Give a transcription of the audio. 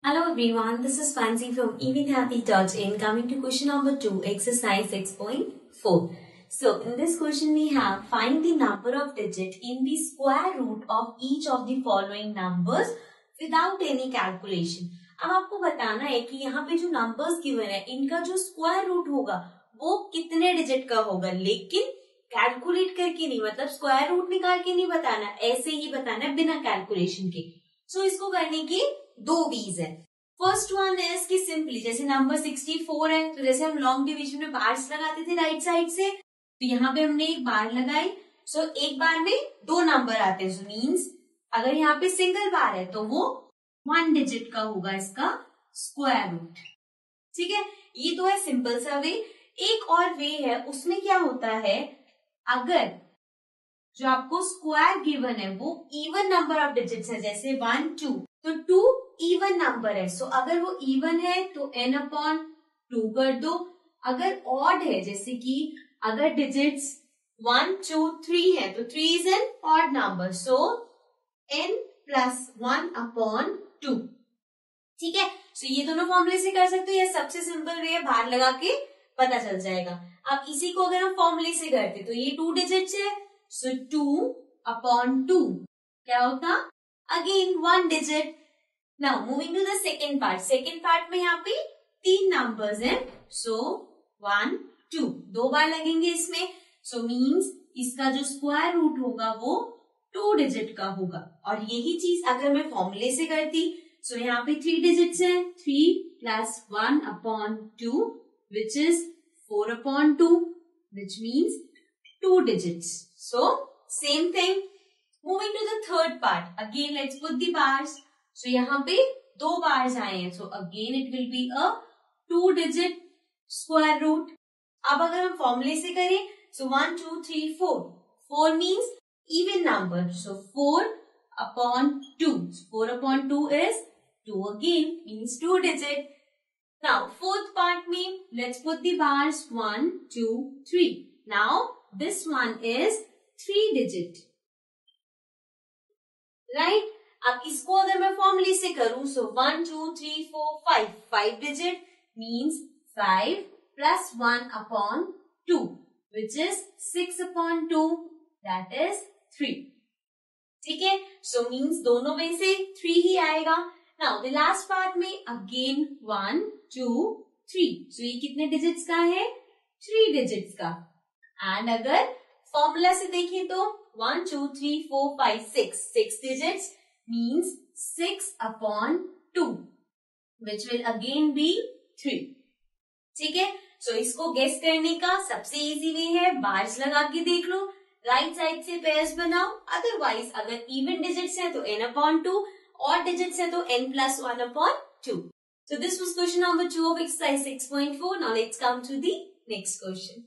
Hello everyone, this is Fancy from evenhappy.in. Coming to question number 2, exercise 6.4. So in this question we have find the number of digits in the square root of each of the following numbers without any calculation. अब आपको बताना है कि यहाँ पे जो numbers given है इनका जो स्क्वायर रूट होगा वो कितने डिजिट का होगा, लेकिन कैलकुलेट करके नहीं, मतलब स्क्वायर रूट निकाल के नहीं बताना, ऐसे ही बताना है बिना कैलकुलेशन के। सो इसको करने की दो वीज है। फर्स्ट वन है कि सिंपली जैसे नंबर 64 है तो जैसे हम लॉन्ग डिवीजन में बार्स लगाते थे राइट साइड से, तो यहाँ पे हमने एक बार लगाई। सो एक बार में दो नंबर आते हैं, सो मीन्स अगर यहाँ पे सिंगल बार है तो वो 1 डिजिट का होगा इसका स्क्वायर रूट। ठीक है, ये तो है सिंपल सा वे। एक और वे है, उसमें क्या होता है, अगर जो आपको स्क्वायर गिवन है वो इवन नंबर ऑफ डिजिट्स है, जैसे 1 2, तो 2 इवन नंबर है। सो अगर वो इवन है तो n/2 कर दो। अगर ऑड है, जैसे कि अगर डिजिट्स 1 2 3 है तो 3 is an odd number, so n+1/2। ठीक है, सो ये दोनों फॉर्मूले से कर सकते हो, ये सबसे सिंपल वे है, बाहर लगा के पता चल जाएगा। अब इसी को अगर हम फॉर्मूले से करते तो ये 2 डिजिट्स है, सो 2/2 क्या होता, again 1 digit. Now moving to the second part. Second part में यहाँ पे 3 नंबर्स हैं, सो 1 2 दो बार लगेंगे इसमें। सो मीन्स इसका जो स्क्वायर रूट होगा वो 2 डिजिट का होगा। और यही चीज अगर मैं फॉर्मूले से करती, सो यहाँ पे 3 डिजिट्स हैं, 3 + 1/2 which is 4/2 which means 2 digits. So same thing. Moving to the third part. Again let's put the bars. So यहाँ पे 2 bars आए हैं. So again it will be a 2 digit square root. अब अगर हम फॉर्मूले से करें, so 1 2 3 4. 4 means even number. So 4/2. 4/2 is 2 again, means 2 digit. Now fourth part में let's put the bars 1 2 3. Now this one is 3 digit, right? अब इसको अगर मैं फॉर्मूले से करूं, so 1 2 3 4 5, 5 digit means 5 + 1/2 which is 6/2, that is 3. ठीक है, so means दोनों में से 3 ही आएगा। Now the last part में again 1 2 3, so ये कितने डिजिट्स का है, 3 डिजिट्स का। एंड अगर फॉर्मूला से देखें तो 1 2 3 4 5 6 digits means 6/2 which will again be 3। ठीक है, सो इसको गेस करने का सबसे इजी वे है, बार्स लगा के देख लो, राइट साइड से पेयर्स बनाओ। अदरवाइज अगर इवन डिजिट्स है तो n/2, और डिजिट्स है तो n+1/2। So this was question number 2 of exercise 6.4. Now let's come to the next question.